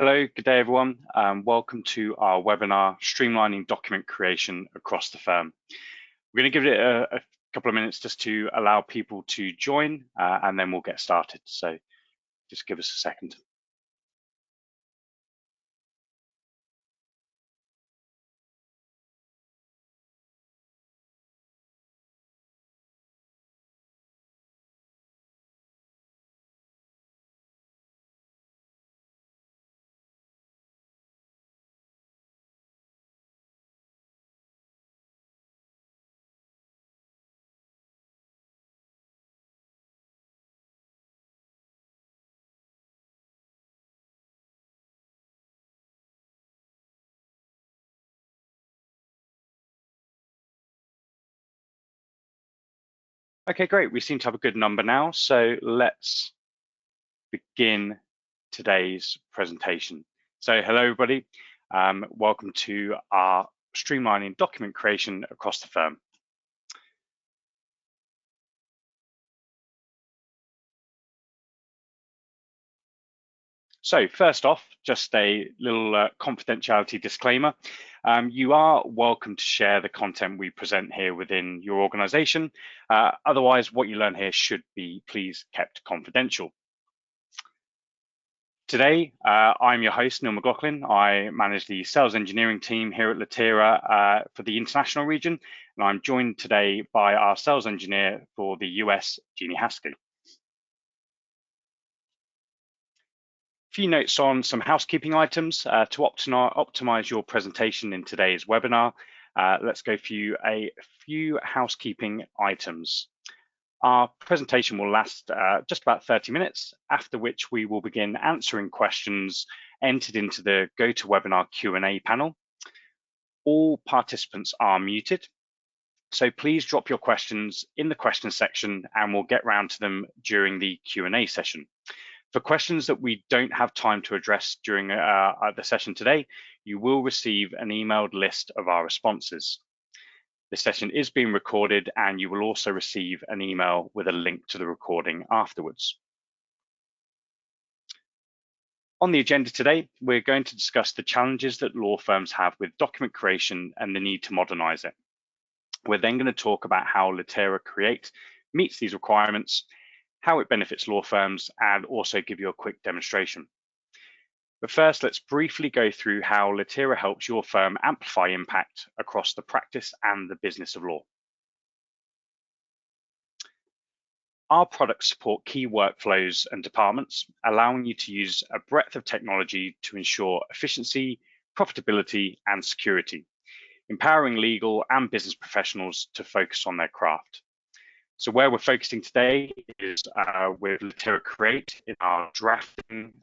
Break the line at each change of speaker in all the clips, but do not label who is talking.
Hello, good day everyone. Welcome to our webinar, Streamlining Document Creation Across the Firm. We're going to give it a couple of minutes just to allow people to join and then we'll get started. So just give us a second. Okay, great. We seem to have a good number now. So let's begin today's presentation. So hello everybody. Welcome to our Streamlining Document Creation Across the Firm. So first off, just a little confidentiality disclaimer. You are welcome to share the content we present here within your organization. Otherwise, what you learn here should be, please, kept confidential. Today, I'm your host, Neil McLaughlin. I manage the sales engineering team here at Latera for the international region, and I'm joined today by our sales engineer for the US, Jeannie Haskell. Few notes on some housekeeping items to optimize your presentation in today's webinar. Let's go through a few housekeeping items. Our presentation will last just about 30 minutes, after which we will begin answering questions entered into the GoToWebinar Q&A panel. All participants are muted, so please drop your questions in the questions section and we'll get round to them during the Q&A session. For questions that we don't have time to address during the session today, you will receive an emailed list of our responses. The session is being recorded and you will also receive an email with a link to the recording afterwards. On the agenda today, we're going to discuss the challenges that law firms have with document creation and the need to modernize it. We're then going to talk about how Latera Create meets these requirements, how it benefits law firms, and also give you a quick demonstration. But first, let's briefly go through how Latera helps your firm amplify impact across the practice and the business of law. Our products support key workflows and departments, allowing you to use a breadth of technology to ensure efficiency, profitability, and security, empowering legal and business professionals to focus on their craft. So where we're focusing today is with Latera Create in our drafting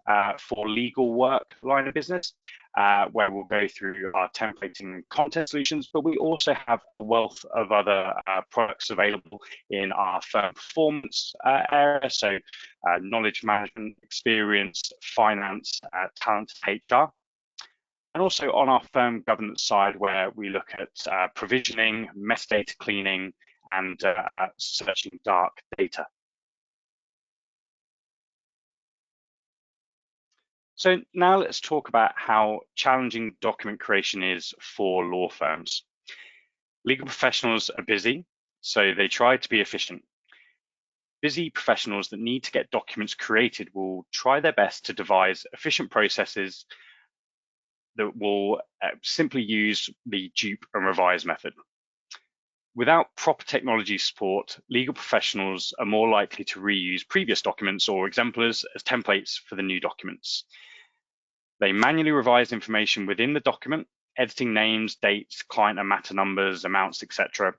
for legal work line of business, where we'll go through our templating and content solutions, but we also have a wealth of other products available in our firm performance area, so knowledge management, experience, finance, talent, HR. And also on our firm governance side, where we look at provisioning, metadata cleaning, and searching dark data. So now let's talk about how challenging document creation is for law firms. Legal professionals are busy, so they try to be efficient. Busy professionals that need to get documents created will try their best to devise efficient processes that will simply use the dupe and revise method. Without proper technology support, legal professionals are more likely to reuse previous documents or exemplars as templates for the new documents. They manually revise information within the document, editing names, dates, client and matter numbers, amounts, etc.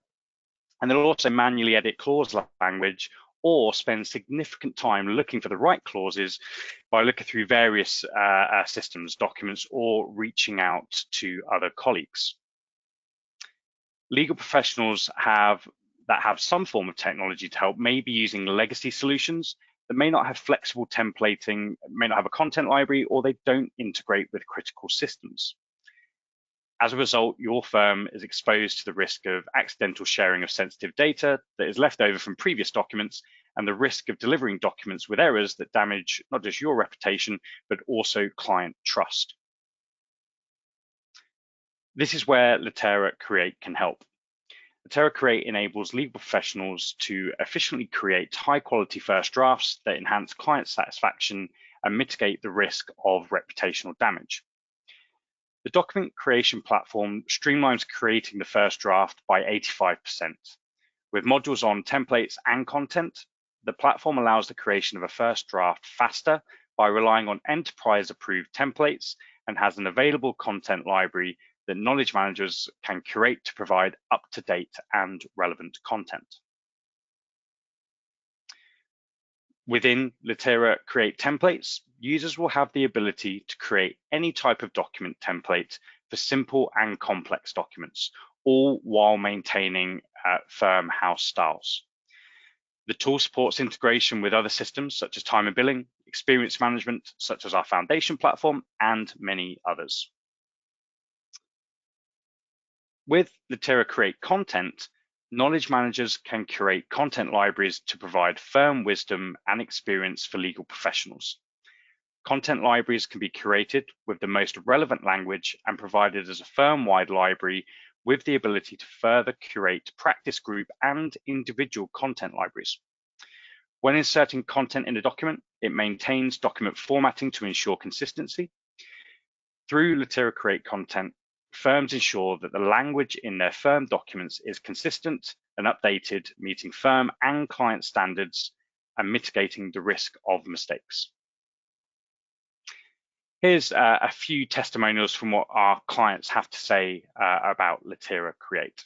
And they'll also manually edit clause language or spend significant time looking for the right clauses by looking through various systems, documents, or reaching out to other colleagues. Legal professionals that have some form of technology to help may be using legacy solutions that may not have flexible templating, may not have a content library, or they don't integrate with critical systems. As a result, your firm is exposed to the risk of accidental sharing of sensitive data that is left over from previous documents and the risk of delivering documents with errors that damage not just your reputation, but also client trust. This is where Litera Create can help. Litera Create enables legal professionals to efficiently create high-quality first drafts that enhance client satisfaction and mitigate the risk of reputational damage. The document creation platform streamlines creating the first draft by 85%. With modules on templates and content, the platform allows the creation of a first draft faster by relying on enterprise-approved templates and has an available content library that knowledge managers can curate to provide up-to-date and relevant content. Within Litera Create templates, users will have the ability to create any type of document template for simple and complex documents, all while maintaining firm house styles. The tool supports integration with other systems such as time and billing, experience management, such as our foundation platform, and many others. With Litera Create content, knowledge managers can curate content libraries to provide firm wisdom and experience for legal professionals. Content libraries can be curated with the most relevant language and provided as a firm-wide library with the ability to further curate practice group and individual content libraries. When inserting content in a document, it maintains document formatting to ensure consistency. Through Litera Create content, firms ensure that the language in their firm documents is consistent and updated, meeting firm and client standards and mitigating the risk of mistakes. Here's a few testimonials from what our clients have to say about Litera Create.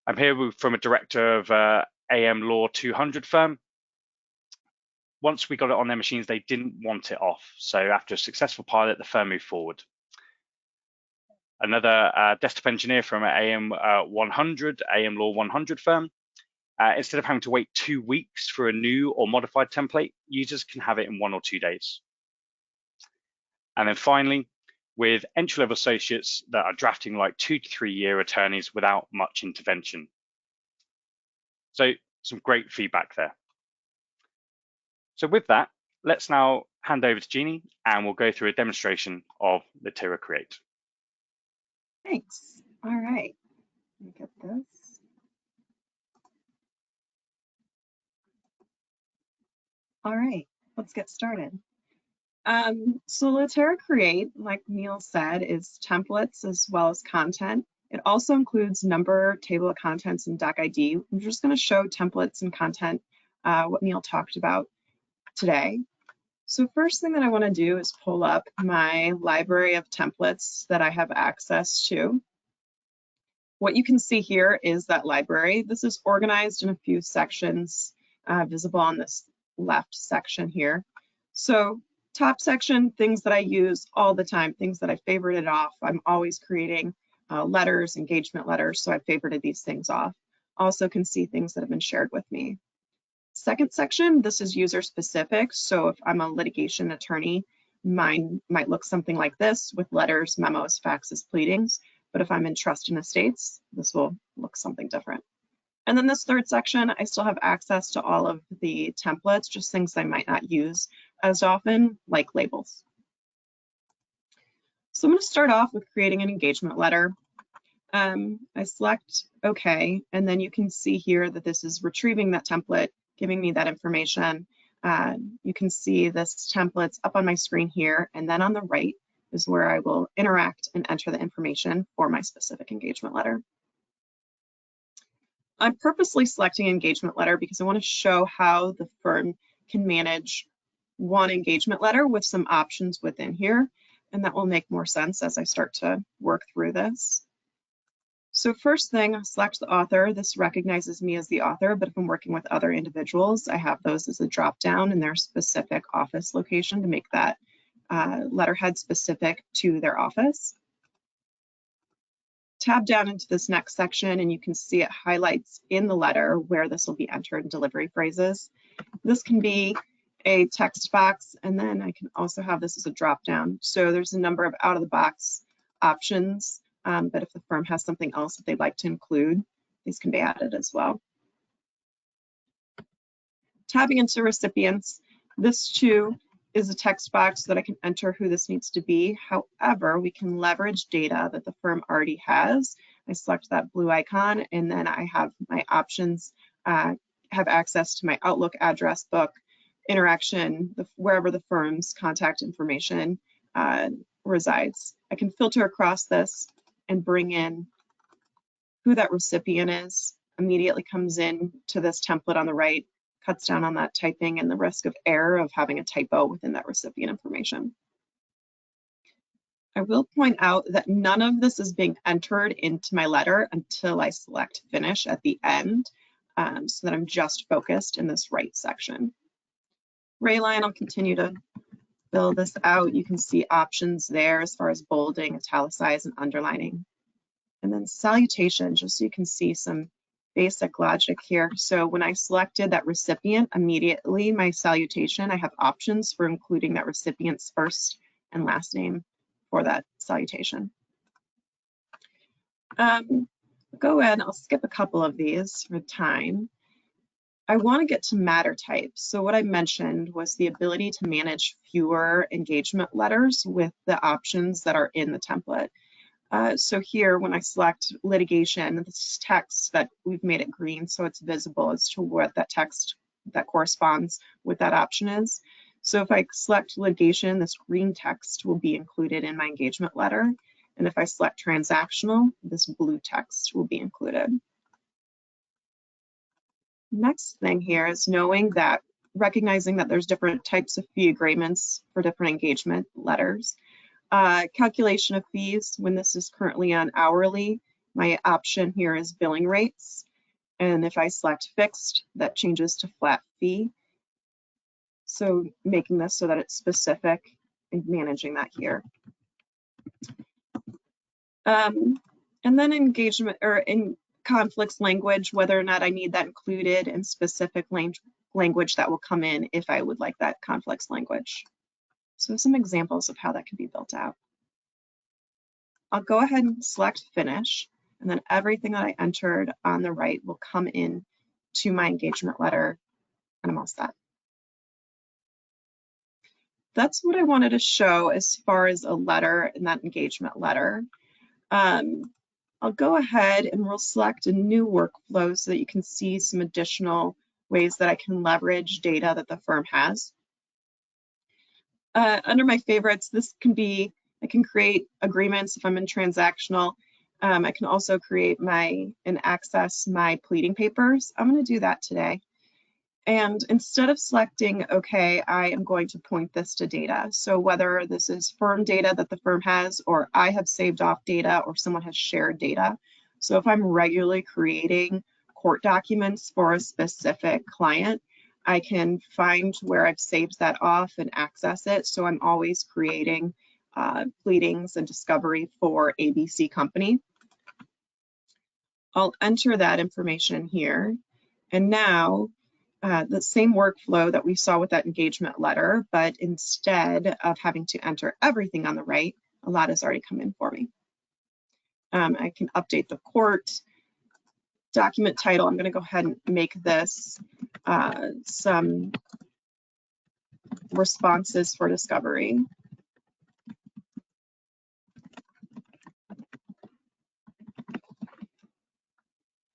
I'm here from a director of AM Law 200 firm. Once we got it on their machines, they didn't want it off. So after a successful pilot, the firm moved forward. Another desktop engineer from an AM Law 100 firm. Instead of having to wait 2 weeks for a new or modified template, users can have it in 1 or 2 days. And then finally, with entry-level associates that are drafting like 2 to 3 year attorneys without much intervention. So some great feedback there. So with that, let's now hand over to Jeannie and we'll go through a demonstration of Litera Create.
Thanks. All right, let me get this. All right, let's get started. So Litera Create, like Neil said, is templates as well as content. It also includes number, table of contents, and doc ID. I'm just going to show templates and content, what Neil talked about today. So first thing that I want to do is pull up my library of templates that I have access to. What you can see here is that library. This is organized in a few sections visible on this left section here. So top section, things that I use all the time, things that I favorited off. I'm always creating letters, engagement letters, so I favorited these things off. Also can see things that have been shared with me. Second section, this is user specific. So if I'm a litigation attorney, mine might look something like this with letters, memos, faxes, pleadings. But if I'm in trust and estates, this will look something different. And then this third section, I still have access to all of the templates, just things I might not use as often, like labels. So I'm going to start off with creating an engagement letter. I select OK, and then you can see here that this is retrieving that template, giving me that information. You can see this template's up on my screen here, and then on the right is where I will interact and enter the information for my specific engagement letter. I'm purposely selecting engagement letter because I want to show how the firm can manage one engagement letter with some options within here, and that will make more sense as I start to work through this. So first thing, I'll select the author. This recognizes me as the author, but if I'm working with other individuals, I have those as a drop down in their specific office location to make that letterhead specific to their office. Tab down into this next section and you can see it highlights in the letter where this will be entered in delivery phrases. This can be a text box, and then I can also have this as a drop down. So there's a number of out of the box options, but if the firm has something else that they'd like to include, these can be added as well. Tabbing into recipients, this too is a text box that I can enter who this needs to be. However, we can leverage data that the firm already has. I select that blue icon, and then I have my options, have access to my Outlook address book, interaction, wherever the firm's contact information resides. I can filter across this and bring in who that recipient is, immediately comes in to this template on the right, cuts down on that typing and the risk of error of having a typo within that recipient information. I will point out that none of this is being entered into my letter until I select finish at the end, so that I'm just focused in this right section. Rayline, I'll continue to fill this out. You can see options there as far as bolding, italicize, and underlining. And then salutation, just so you can see some basic logic here. So when I selected that recipient, immediately my salutation, I have options for including that recipient's first and last name for that salutation. Go ahead, I'll skip a couple of these for time. I want to get to matter types. So what I mentioned was the ability to manage fewer engagement letters with the options that are in the template. So here, when I select litigation, this text that we've made it green so it's visible as to what that text that corresponds with that option is. So if I select litigation, this green text will be included in my engagement letter. And if I select transactional, this blue text will be included. Next thing here is recognizing that there's different types of fee agreements for different engagement letters. Calculation of fees, when this is currently on hourly, my option here is billing rates. And if I select fixed, that changes to flat fee. So making this so that it's specific and managing that here. And then engagement or in conflicts language, whether or not I need that included in specific language that will come in if I would like that conflicts language. So some examples of how that can be built out. I'll go ahead and select finish, and then everything that I entered on the right will come in to my engagement letter, and I'm all set. That's what I wanted to show as far as a letter in that engagement letter. I'll go ahead and we'll select a new workflow so that you can see some additional ways that I can leverage data that the firm has. Under my favorites, this can be, I can create agreements if I'm in transactional. I can also create and access my pleading papers. I'm going to do that today. And instead of selecting, okay, I am going to point this to data. So whether this is firm data that the firm has, or I have saved off data, or someone has shared data. So if I'm regularly creating court documents for a specific client, I can find where I've saved that off and access it. So I'm always creating pleadings and discovery for ABC company. I'll enter that information here. And now the same workflow that we saw with that engagement letter, but instead of having to enter everything on the right, a lot has already come in for me. I can update the court document title. I'm going to go ahead and make this some responses for discovery.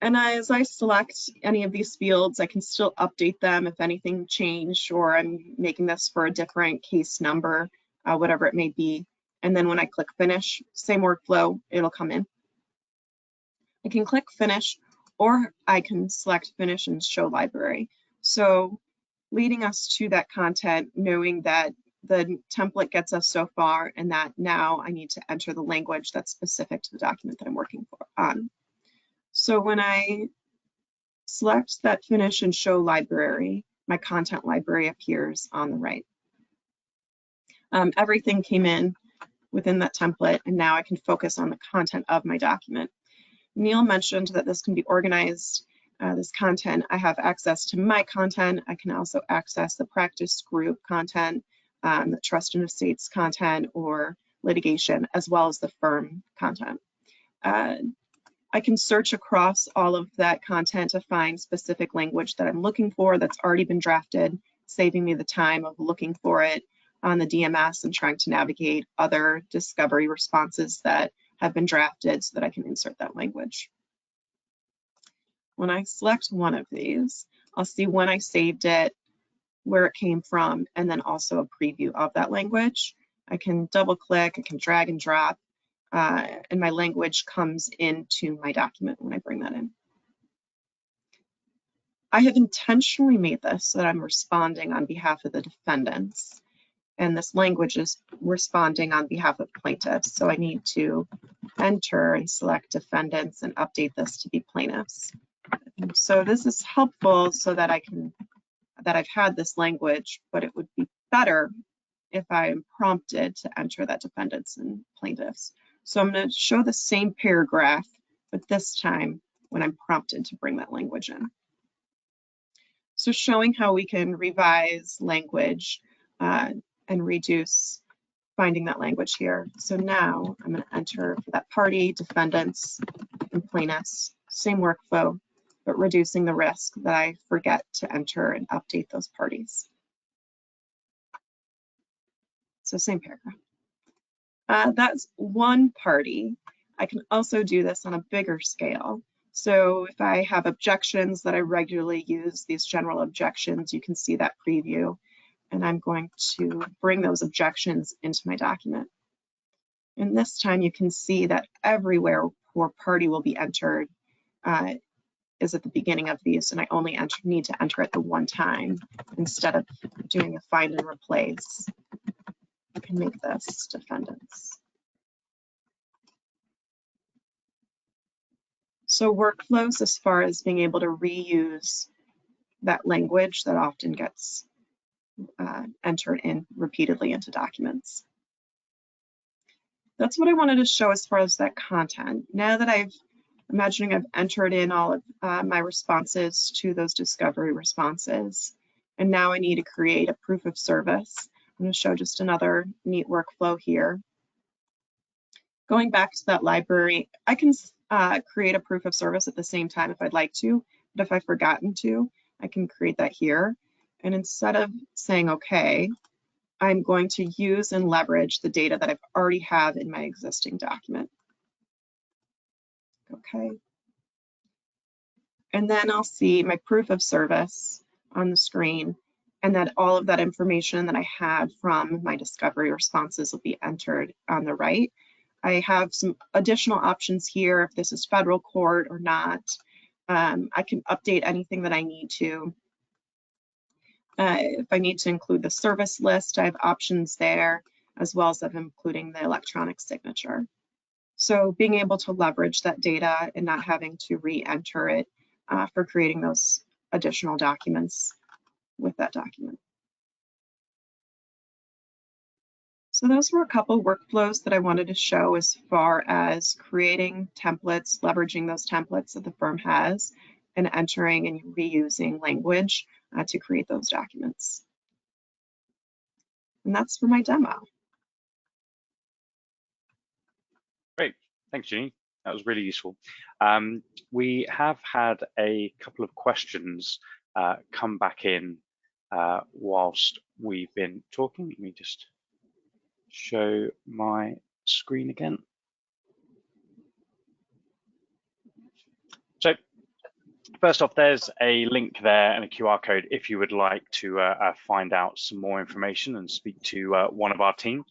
And as I select any of these fields, I can still update them if anything changed, or I'm making this for a different case number, whatever it may be. And then when I click finish, same workflow, it'll come in. I can click finish, or I can select finish and show library. So leading us to that content, knowing that the template gets us so far and that now I need to enter the language that's specific to the document that I'm working on. So when I select that finish and show library, my content library appears on the right. Everything came in within that template, and now I can focus on the content of my document. Neil mentioned that this can be organized, this content. I have access to my content. I can also access the practice group content, the trust and estates content, or litigation, as well as the firm content. I can search across all of that content to find specific language that I'm looking for that's already been drafted, saving me the time of looking for it on the DMS and trying to navigate other discovery responses that have been drafted so that I can insert that language. When I select one of these, I'll see when I saved it, where it came from, and then also a preview of that language. I can double click, I can drag and drop, and my language comes into my document when I bring that in. I have intentionally made this so that I'm responding on behalf of the defendants, and this language is responding on behalf of plaintiffs. So I need to enter and select defendants and update this to be plaintiffs. So this is helpful so that I've had this language, but it would be better if I am prompted to enter that defendants and plaintiffs. So I'm going to show the same paragraph, but this time when I'm prompted to bring that language in. So showing how we can revise language and reduce finding that language here. So now I'm going to enter for that party, defendants, and plaintiffs, same workflow, but reducing the risk that I forget to enter and update those parties. So same paragraph. That's one party. I can also do this on a bigger scale. So if I have objections that I regularly use, these general objections, you can see that preview. And I'm going to bring those objections into my document. And this time you can see that everywhere where party will be entered is at the beginning of these, and I only need to enter it the one time instead of doing a find and replace. I can make this defendants. So workflows as far as being able to reuse that language that often gets entered in repeatedly into documents. That's what I wanted to show as far as that content. Now that I've entered in all of my responses to those discovery responses, and now I need to create a proof of service. I'm going to show just another neat workflow here. Going back to that library, I can create a proof of service at the same time if I'd like to, but if I've forgotten to, I can create that here. And instead of saying okay, I'm going to use and leverage the data that I've already have in my existing document. Okay. And then I'll see my proof of service on the screen, and that all of that information that I had from my discovery responses will be entered on the right. I have some additional options here if this is federal court or not. I can update anything that I need to. If I need to include the service list, I have options there, as well as including the electronic signature. So being able to leverage that data and not having to re-enter it for creating those additional documents with that document. So those were a couple workflows that I wanted to show as far as creating templates, leveraging those templates that the firm has, and entering and reusing language to create those documents. And that's for my demo.
Great, thanks, Ginny. That was really useful. We have had a couple of questions come back in whilst we've been talking. Let me just show my screen again. So first off, there's a link there and a QR code if you would like to find out some more information and speak to one of our team.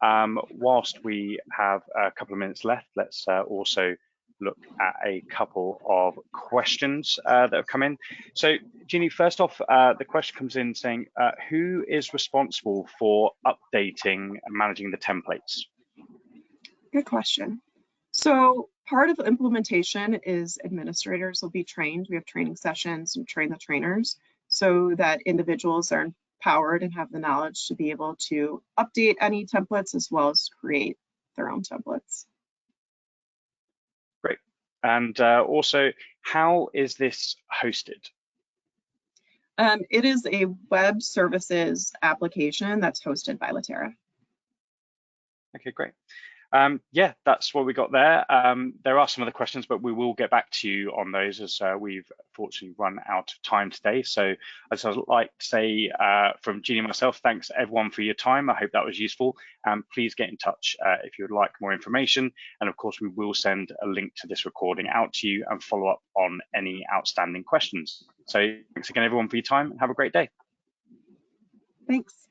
Whilst we have a couple of minutes left, let's also look at a couple of questions that have come in. So, Ginny, first off, the question comes in saying, who is responsible for updating and managing the templates?
Good question. So part of implementation is administrators will be trained. We have training sessions and train the trainers so that individuals are empowered and have the knowledge to be able to update any templates as well as create their own templates.
Great. And also, how is this hosted?
It is a web services application that's hosted by Latera.
Okay, great. Yeah, that's what we got there. There are some other questions, but we will get back to you on those as we've fortunately run out of time today. So as I'd like to say from Jeannie and myself, thanks everyone for your time. I hope that was useful. Please get in touch if you would like more information. And of course, we will send a link to this recording out to you and follow up on any outstanding questions. So thanks again, everyone, for your time, and have a great day.
Thanks.